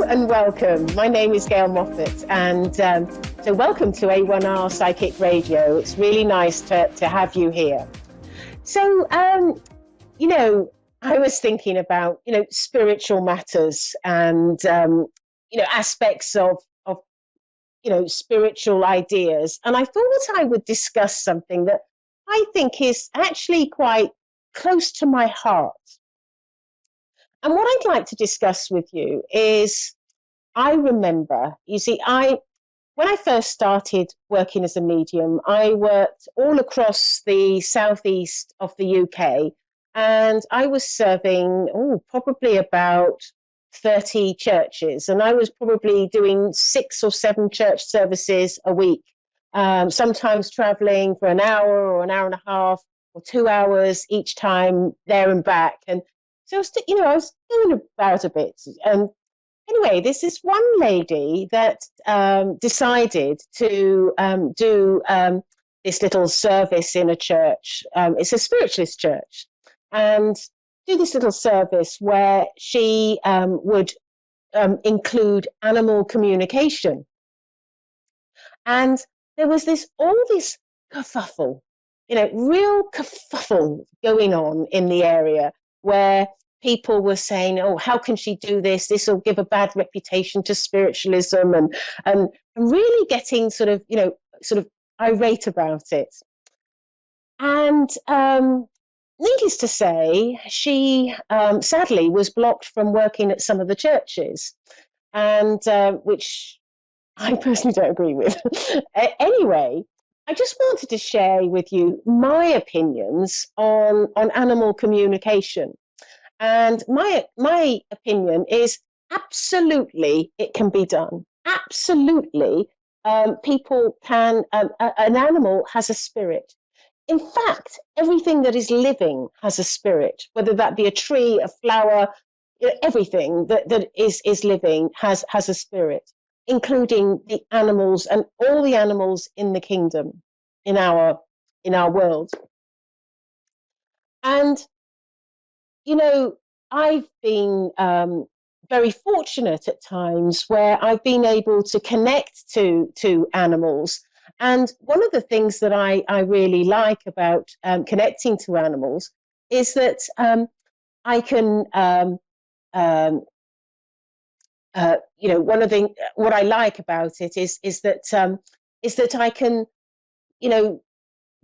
and welcome. My name is Gail Moffat, and so welcome to A1R Psychic Radio. It's really nice to have you here. So, I was thinking about, spiritual matters and, aspects of spiritual ideas. And I thought I would discuss something that I think is actually quite close to my heart. And what I'd like to discuss with you is, I remember, when I first started working as a medium, I worked all across the southeast of the UK, and I was serving, probably about 30 churches, and I was probably doing 6 or 7 church services a week, sometimes traveling for an hour or an hour and a half or 2 hours each time there and back. And so, I was doing about a bit. And anyway, this is one lady that decided to do this little service in a church. It's a spiritualist church. And do this little service where she would include animal communication. And there was all this kerfuffle, real kerfuffle going on in the area, where people were saying, oh, how can she do this? This will give a bad reputation to spiritualism, and really getting sort of irate about it. And needless to say, she sadly was blocked from working at some of the churches, and which I personally don't agree with. Anyway, I just wanted to share with you my opinions on animal communication. And my opinion is absolutely it can be done. Absolutely, people can, an animal has a spirit. In fact, everything that is living has a spirit, whether that be a tree, a flower, everything that is living has a spirit, including the animals and all the animals in the kingdom, in our world. And, I've been very fortunate at times where I've been able to connect to animals. And one of the things that I really like about connecting to animals is that I can, what I like about it is that I can,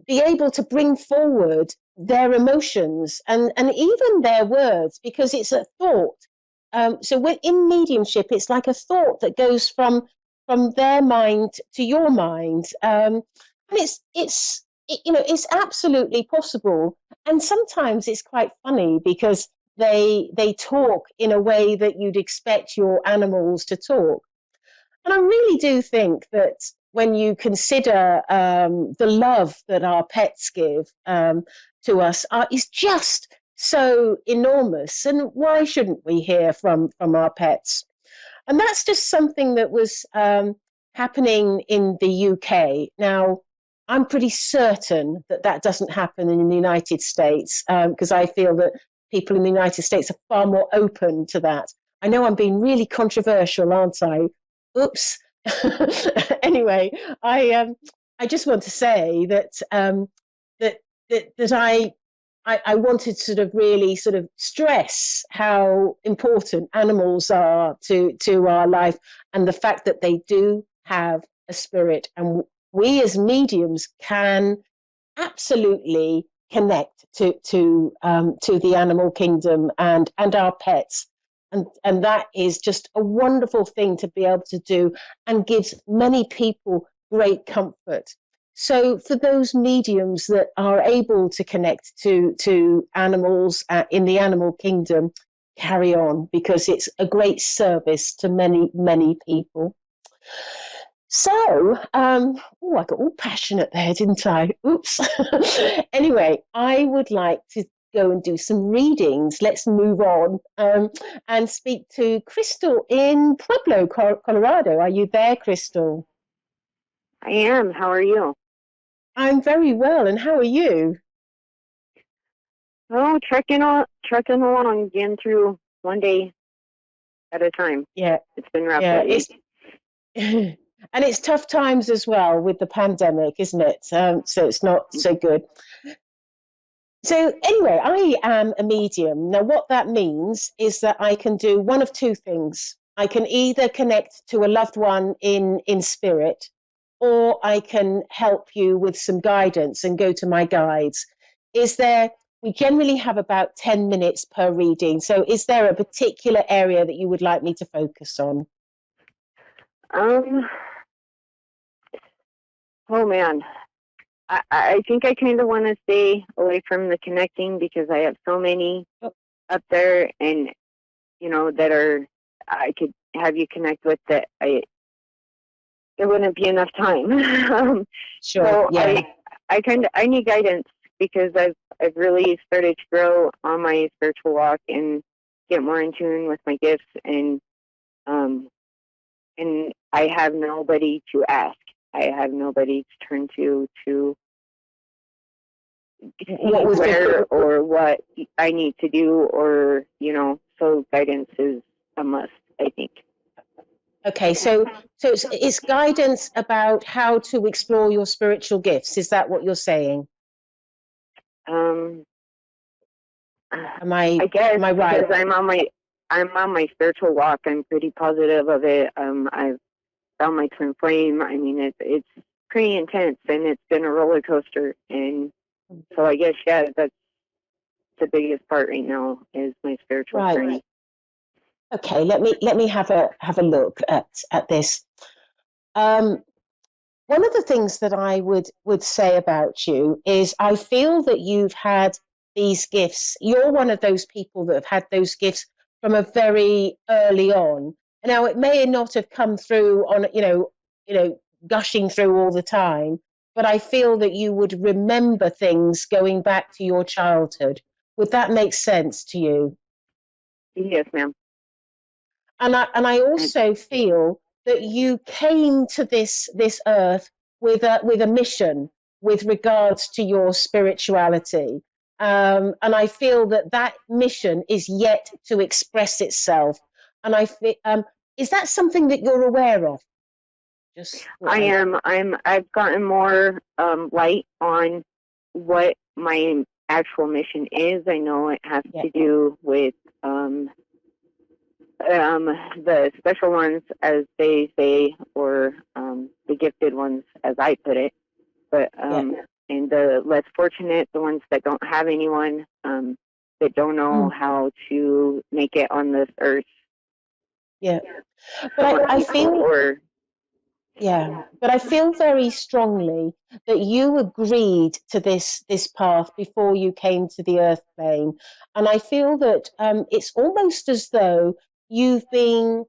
be able to bring forward their emotions and even their words, because it's a thought. So in mediumship, it's like a thought that goes from their mind to your mind. And it's absolutely possible. And sometimes it's quite funny because they talk in a way that you'd expect your animals to talk. And I really do think that when you consider the love that our pets give to us, is just so enormous. And why shouldn't we hear from our pets? And that's just something that was happening in the UK. Now, I'm pretty certain that doesn't happen in the United States, because I feel that people in the United States are far more open to that. I know I'm being really controversial, aren't I? Oops. Anyway, I just want to say that I wanted to sort of really sort of stress how important animals are to our life, and the fact that they do have a spirit, and we as mediums can absolutely connect to the animal kingdom and our pets. And that is just a wonderful thing to be able to do, and gives many people great comfort. So for those mediums that are able to connect to animals in the animal kingdom, carry on, because it's a great service to many, many people. So, I got all passionate there, didn't I? Oops. Anyway, I would like to go and do some readings. Let's move on and speak to Crystal in Pueblo, Colorado. Are you there, Crystal? I am. How are you? I'm very well. And how are you? Oh, trucking along, getting through one day at a time. Yeah, It's been rough yeah. lately. It's and it's tough times as well with the pandemic, isn't it? So it's not so good. So anyway, I am a medium. Now, what that means is that I can do one of two things. I can either connect to a loved one in spirit, or I can help you with some guidance and go to my guides. Is there, we generally have about 10 minutes per reading. So is there a particular area that you would like me to focus on? Oh man, I think I kind of want to stay away from the connecting because I have so many up there, and that are I could have you connect with that. There wouldn't be enough time. Sure. So Yeah. I need guidance because I've really started to grow on my spiritual walk and get more in tune with my gifts, and I have nobody to ask. I have nobody to turn to see where or what I need to do, or so guidance is a must, I think. Okay, so it's guidance about how to explore your spiritual gifts. Is that what you're saying? Am I guess am I right? because I'm on my spiritual walk. I'm pretty positive of it. I've found my twin flame. I mean, it's pretty intense, and it's been a roller coaster. And so I guess that's the biggest part right now is my spiritual journey. Okay, let me have a look at this. One of the things that I would say about you is I feel that you've had these gifts. You're one of those people that have had those gifts from a very early on. Now, it may not have come through on, gushing through all the time, but I feel that you would remember things going back to your childhood. Would that make sense to you? Yes, ma'am. And I also feel that you came to this earth with a mission with regards to your spirituality. And I feel that mission is yet to express itself. And is that something that you're aware of? I am. I've gotten more light on what my actual mission is. I know it has to do with the special ones, as they say, or the gifted ones, as I put it. But and the less fortunate, the ones that don't have anyone, that don't know how to make it on this earth. Yeah, but I feel. Yeah, but I feel very strongly that you agreed to this path before you came to the earth plane, and I feel that it's almost as though you've been.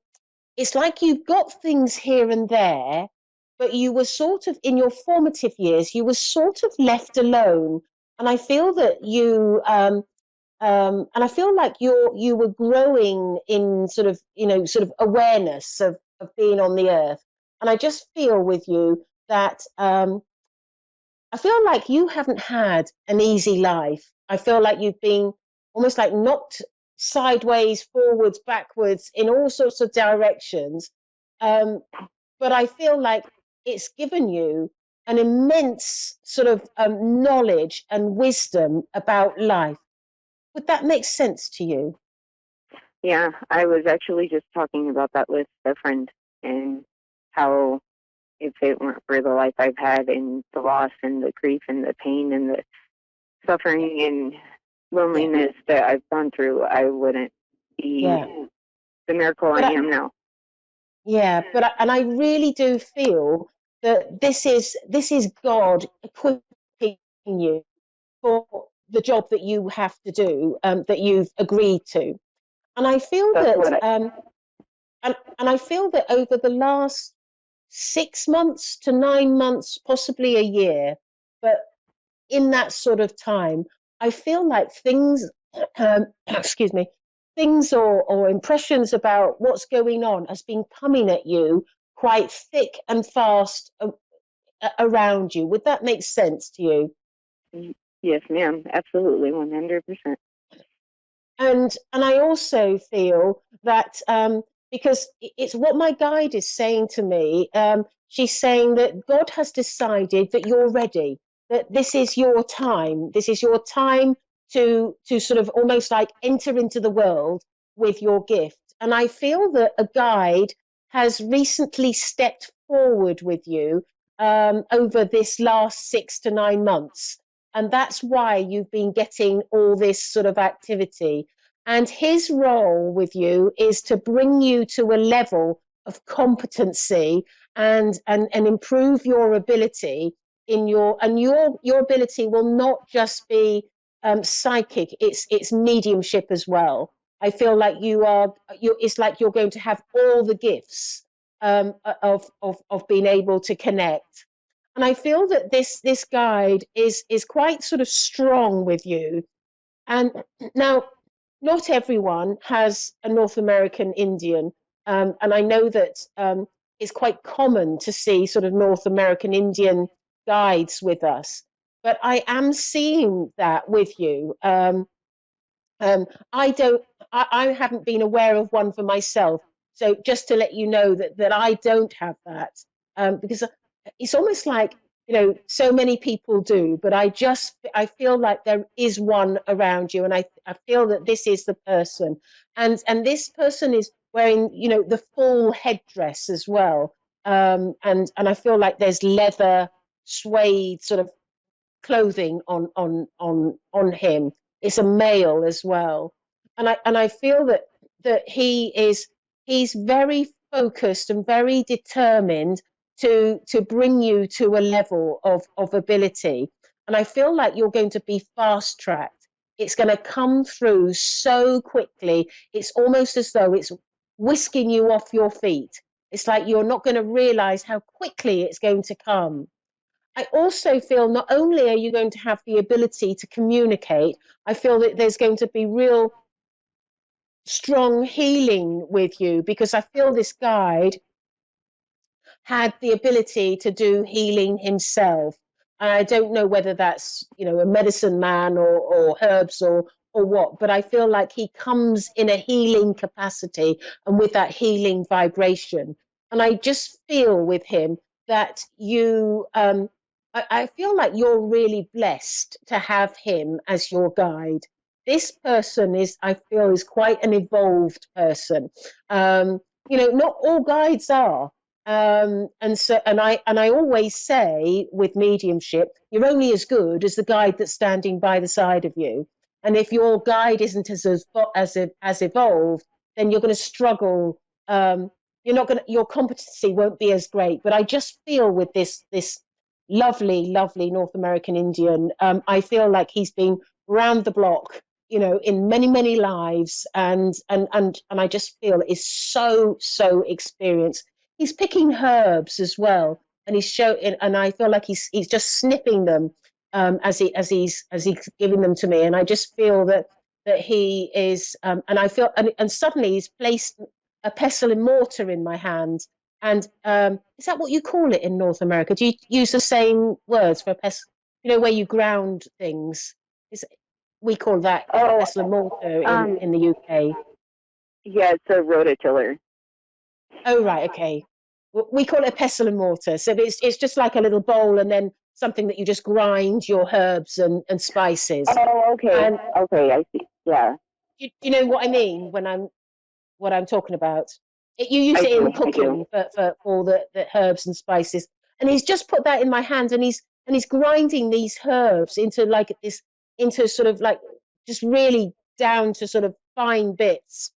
It's like you've got things here and there, but you were sort of in your formative years. You were sort of left alone, and I feel that and I feel like you were growing in sort of awareness of being on the earth. And I just feel with you that I feel like you haven't had an easy life. I feel like you've been almost like knocked sideways, forwards, backwards, in all sorts of directions. But I feel like it's given you an immense sort of knowledge and wisdom about life. Would that make sense to you? Yeah, I was actually just talking about that with a friend, and how if it weren't for the life I've had and the loss and the grief and the pain and the suffering and loneliness that I've gone through, I wouldn't be the miracle I am now. Yeah, but I really do feel that this is God equipping you for the job that you have to do, that you've agreed to. And I feel and I feel that over the last 6 months to 9 months, possibly a year, but in that sort of time, I feel like things, excuse me, things or impressions about what's going on has been coming at you quite thick and fast around you. Would that make sense to you? Yes, ma'am. Absolutely, 100%. And I also feel that because it's what my guide is saying to me. She's saying that God has decided that you're ready, that this is your time. This is your time to sort of almost like enter into the world with your gift. And I feel that a guide has recently stepped forward with you over this last 6 to 9 months. And that's why you've been getting all this sort of activity. And his role with you is to bring you to a level of competency and improve your ability in your ability will not just be psychic, it's mediumship as well. I feel like it's like you're going to have all the gifts of being able to connect. And I feel that this guide is quite sort of strong with you. And now, not everyone has a North American Indian, and I know that it's quite common to see sort of North American Indian guides with us. But I am seeing that with you. I don't. I haven't been aware of one for myself. So just to let you know that I don't have that, because it's almost like so many people do, but I feel like there is one around you, and I feel that this is the person, and this person is wearing the full headdress as well, and I feel like there's leather suede sort of clothing on him. It's a male as well, and I feel that he's very focused and very determined to bring you to a level of ability. And I feel like you're going to be fast tracked. It's going to come through so quickly. It's almost as though it's whisking you off your feet. It's like you're not going to realize how quickly it's going to come. I also feel not only are you going to have the ability to communicate, I feel that there's going to be real strong healing with you, because I feel this guide had the ability to do healing himself. And I don't know whether that's, a medicine man or herbs or what, but I feel like he comes in a healing capacity and with that healing vibration. And I just feel with him that I feel like you're really blessed to have him as your guide. This person I feel, is quite an evolved person. Not all guides are. And I always say with mediumship, you're only as good as the guide that's standing by the side of you. And if your guide isn't as evolved, then you're going to struggle. Your competency won't be as great. But I just feel with this lovely, lovely North American Indian, I feel like he's been round the block, in many, many lives, and I just feel is so experienced. He's picking herbs as well, and and I feel like he's just snipping them as he's giving them to me, and I just feel that he is, and I feel, and suddenly he's placed a pestle and mortar in my hand. And is that what you call it in North America? Do you use the same words for a pestle? Where you ground things. We call that pestle and mortar in the UK. Yeah, it's a rototiller. Oh, right, okay. We call it a pestle and mortar. So it's just like a little bowl, and then something that you just grind your herbs and spices. Oh, okay. Okay, I see. Yeah. You know what I mean when what I'm talking about? You use it in cooking for all the herbs and spices. And he's just put that in my hand, and he's grinding these herbs into sort of like just really down to sort of fine bits.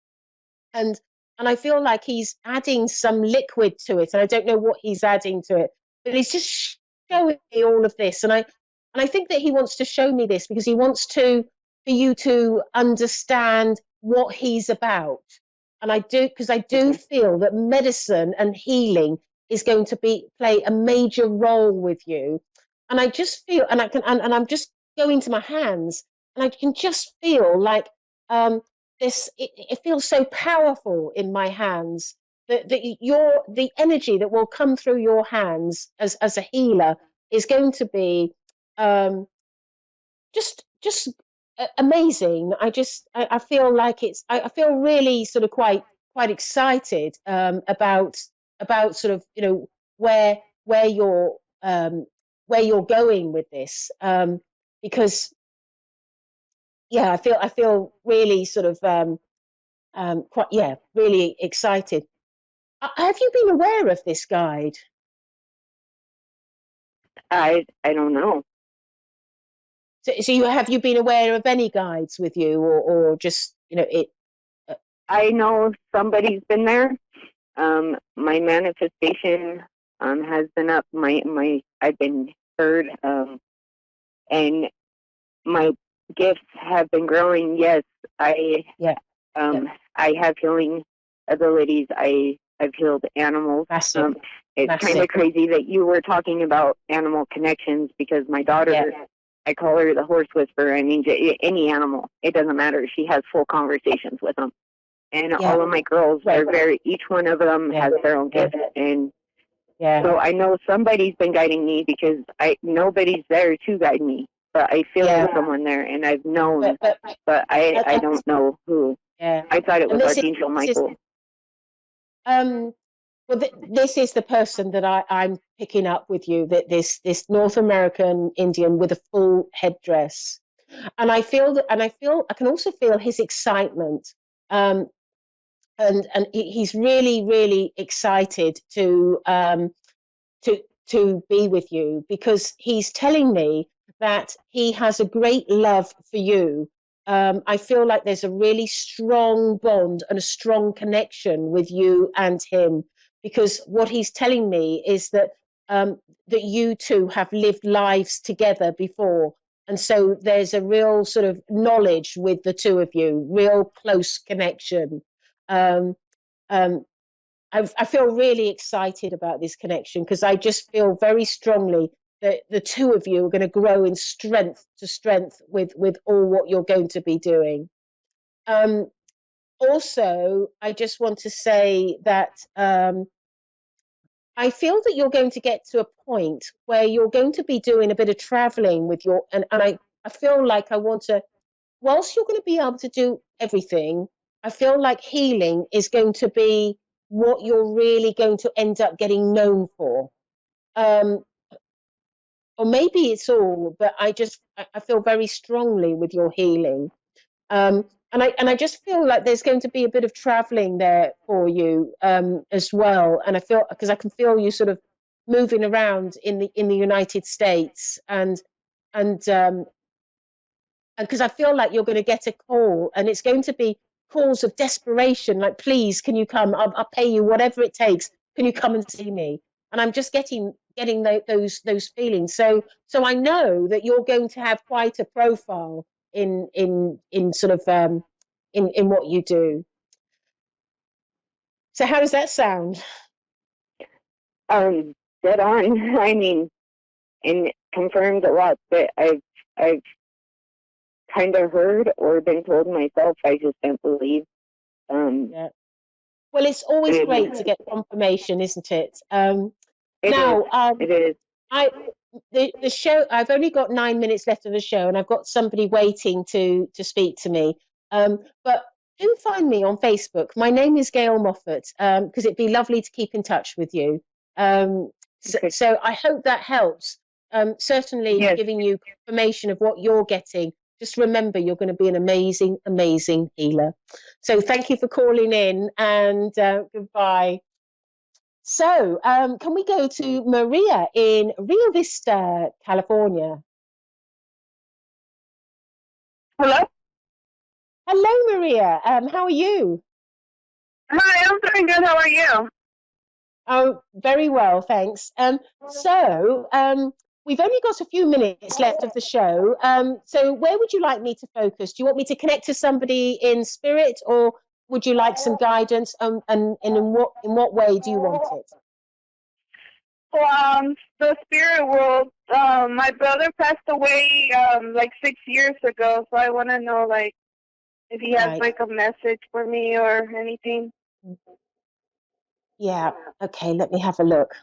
And I feel like he's adding some liquid to it, and I don't know what he's adding to it, but he's just showing me all of this. And I think that he wants to show me this because he wants for you to understand what he's about. And I do, because I do feel that medicine and healing is going to play a major role with you. And I just feel, and I'm just going to my hands, and I can just feel like it feels so powerful in my hands that the energy that will come through your hands as a healer is going to be just amazing. I feel like I feel really sort of quite excited about sort of, you know, where where you're where you're going with this, because yeah, I feel really sort of quite, yeah, really excited. Have you been aware of this guide? I don't know. So have you been aware of any guides with you, or just, you know, it? I know somebody's been there. My manifestation has been up. My I've been heard, and my gifts have been growing. Yes, I Yeah, yeah, I have healing abilities. I've healed animals. massive, It's kind massive. of crazy that you were talking about animal connections, because my daughter, Yeah, I call her the horse whisperer. I mean, any animal, it doesn't matter. She has full conversations with them. And yeah, all of my girls right. are each one of them Yeah, has their own yeah, gift. And yeah, so I know somebody's been guiding me, because nobody's there to guide me. But I feel yeah. there's someone there, and I've known, But but I and, don't know who. yeah, I thought it and was Archangel this is Michael. um well, this is the person that I'm picking up with you. That this North American Indian with a full headdress, and I feel that, and I can also feel his excitement. Um, and he's really really excited to to be with you, because he's telling me that he has a great love for you. I feel like there's a really strong bond and a strong connection with you and him, because what he's telling me is that you two have lived lives together before, and so there's a real sort of knowledge with the two of you, real close connection. Um, um, I feel really excited about this connection, because I just feel very strongly that the two of you are going to grow in strength to strength with all what you're going to be doing. Um, Also, I just want to say that I feel that you're going to get to a point where you're going to be doing a bit of traveling with your, and I feel like I want to, whilst you're going to be able to do everything, I feel like healing is going to be what you're really going to end up getting known for. Um, or maybe it's all, but I feel very strongly with your healing. And I just feel like there's going to be a bit of traveling there for you, as well. And I feel, because I can feel you sort of moving around in the United States, and and because I feel like you're going to get a call, and it's going to be calls of desperation, like, please, can you come? I'll pay you whatever it takes. Can you come and see me? And I'm just getting those feelings. So I know that you're going to have quite a profile in sort of in what you do. So how does that sound? Dead on. I mean, and confirmed a lot that I've kind of heard or been told myself. I just don't believe. Yeah. Well, it's always great to get confirmation, isn't it? It Now, is. It is. I the show. I've only got 9 minutes left of the show, and I've got somebody waiting to speak to me. But do find me on Facebook. My name is Gail Moffat. Because it'd be lovely to keep in touch with you. Okay. So I hope that helps. Certainly Yes. giving you confirmation of what you're getting. Just remember, you're going to be an amazing, amazing healer. So thank you for calling in, and goodbye. So, can we go to Maria in Rio Vista, California? Hello? Hello, Maria. How are you? Hi, I'm doing good. How are you? Oh, very well, thanks. We've only got a few minutes left of the show. So, where would you like me to focus? Do you want me to connect to somebody in spirit, or would you like some guidance? And in what way do you want it? The spirit world. My brother passed away like 6 years ago, so I want to know like if he has Right. like a message for me or anything. Yeah. Okay. Let me have a look.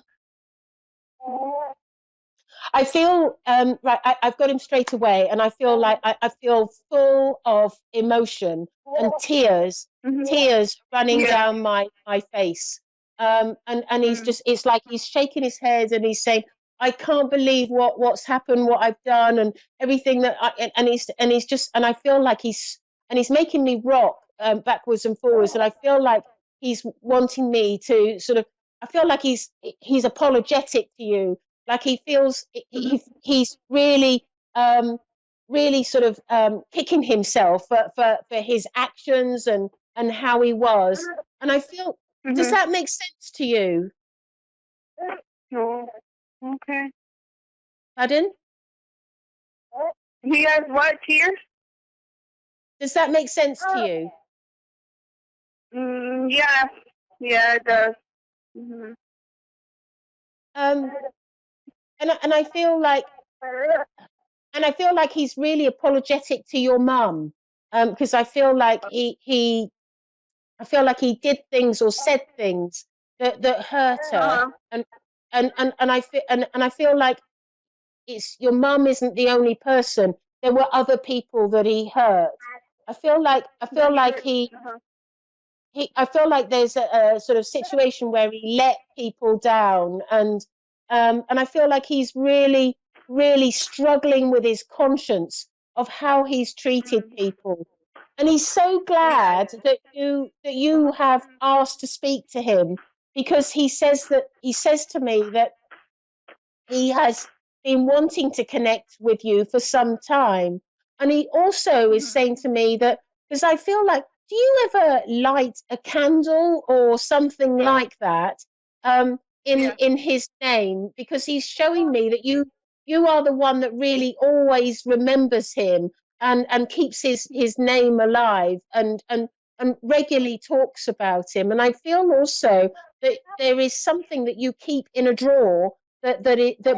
I feel right. I've got him straight away, and I feel like I feel full of emotion and tears, tears running Yeah. down my face. And he's just, it's like he's shaking his head and he's saying, I can't believe what's happened, what I've done, and everything that and he's just, and I feel like he's making me rock backwards and forwards, and I feel like he's wanting me to sort of. I feel like he's apologetic to you, like he feels he's really really sort of kicking himself for his actions and how he was. And I feel, does that make sense to you? Oh, okay. Pardon? He has what, tears? Does that make sense to you? Yeah. Yeah, it does. Mm-hmm. And I feel like, he's really apologetic to your mum, because I feel like I feel like he did things or said things that hurt her, and I feel like it's your mum isn't the only person. There were other people that he hurt. I feel like I feel like there's a sort of situation where he let people down, and I feel like he's really, really struggling with his conscience of how he's treated people. And he's so glad that you have asked to speak to him, because he says to me that he has been wanting to connect with you for some time. And he also is saying to me that, because I feel like, do you ever light a candle or something like that in his name? Because he's showing me that you are the one that really always remembers him and keeps his name alive and regularly talks about him. And I feel also that there is something that you keep in a drawer that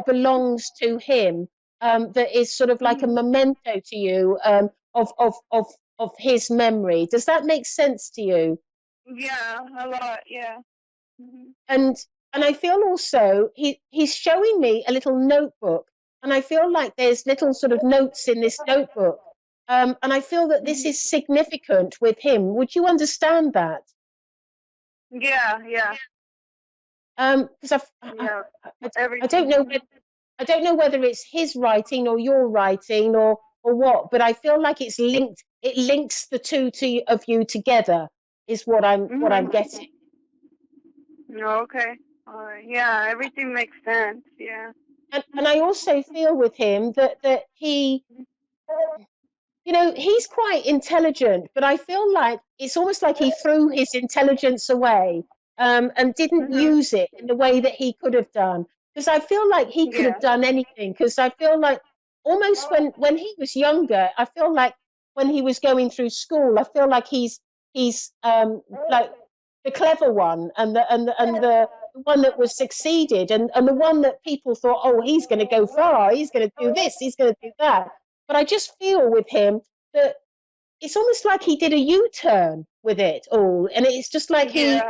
belongs to him, that is sort of like a memento to you, of his memory. Does that make sense to you? Yeah, a lot. Yeah. And I feel also he's showing me a little notebook, and I feel like there's little sort of notes in this notebook, and I feel that this is significant with him. Would you understand that? Yeah, yeah. Because I don't know. I don't know whether it's his writing or your writing or what, but I feel like it's linked. It links the two of you together. Is what I'm getting. Okay. Yeah, everything makes sense. Yeah. And I also feel with him that he, he's quite intelligent, but I feel like it's almost like he threw his intelligence away, and didn't use it in the way that he could have done. Because I feel like he could have done anything. Because I feel like almost when he was younger, I feel like when he was going through school, I feel like he's like the clever one and the one that was succeeded and the one that people thought, oh, he's going to go far, he's going to do this, he's going to do that. But I just feel with him that it's almost like he did a U-turn with it all, and it's just like he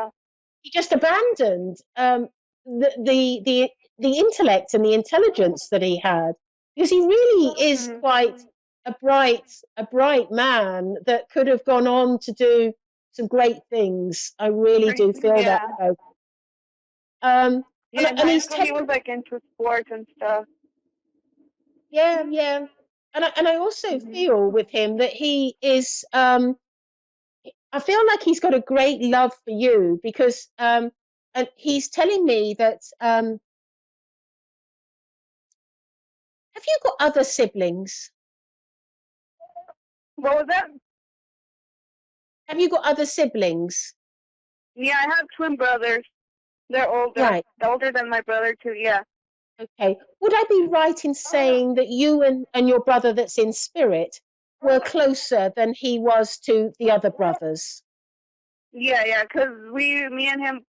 just abandoned the intellect and the intelligence that he had, because he really is quite a bright man that could have gone on to do some great things. I really do feel that about. And he was like into sports and stuff. Yeah. And I also feel with him that he is. I feel like he's got a great love for you, because and he's telling me that. Have you got other siblings? What was that? Have you got other siblings? Yeah, I have twin brothers. They're older. Right. Older than my brother too. Yeah. Okay. Would I be right in saying that you and your brother that's in spirit were closer than he was to the other brothers? Yeah, because me and him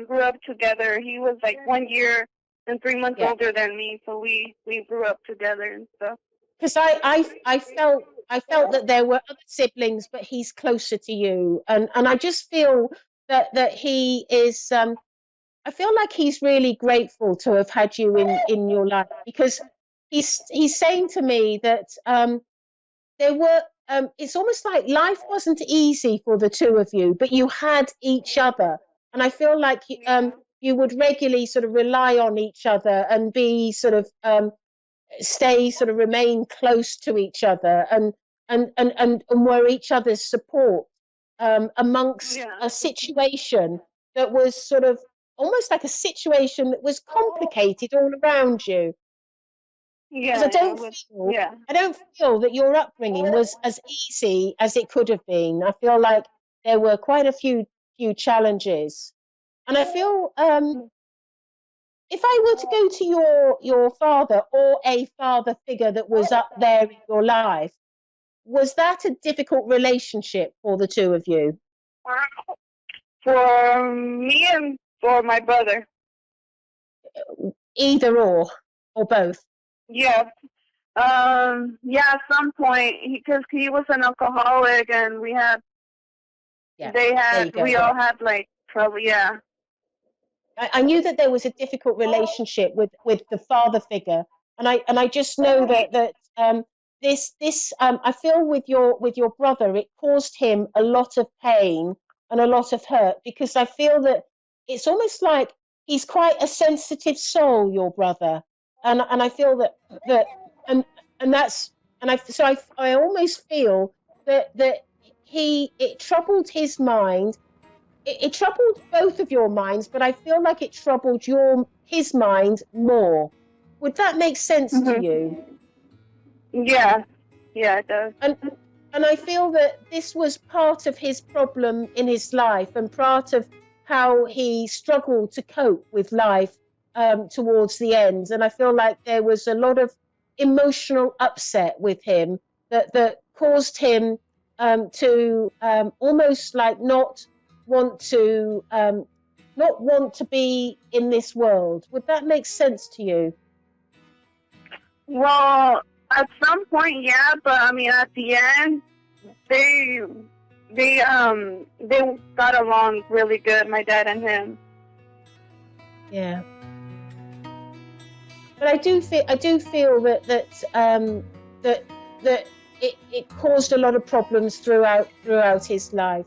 grew up together. He was like 1 year and 3 months older than me, so we grew up together and stuff. Because I felt that there were other siblings, but he's closer to you, and I just feel that he is. I feel like he's really grateful to have had you in your life, because he's saying to me that there were. It's almost like life wasn't easy for the two of you, but you had each other, and I feel like you would regularly sort of rely on each other and be sort of remain close to each other and were each other's support amongst a situation that was sort of almost like a situation that was complicated all around you. Because I don't feel that your upbringing was as easy as it could have been. I feel like there were quite a few challenges, and I feel if I were to go to your father or a father figure that was up there in your life, was that a difficult relationship for the two of you? For me and for my brother. Either or both? Yeah. At some point, because he was an alcoholic, and we all had like trouble. Yeah. I knew that there was a difficult relationship with the father figure, and I just know that this I feel with your brother, it caused him a lot of pain and a lot of hurt, because I feel that it's almost like he's quite a sensitive soul, your brother, and I feel that I almost feel that it troubled his mind. It troubled both of your minds, but I feel like it troubled his mind more. Would that make sense to you? Yeah, it does. And I feel that this was part of his problem in his life, and part of how he struggled to cope with life towards the end. And I feel like there was a lot of emotional upset with him that caused him to almost like not want to be in this world. Would that make sense to you? Well, at some point, yeah, but I mean, at the end, they got along really good, my dad and him. Yeah. But I do feel that it caused a lot of problems throughout his life.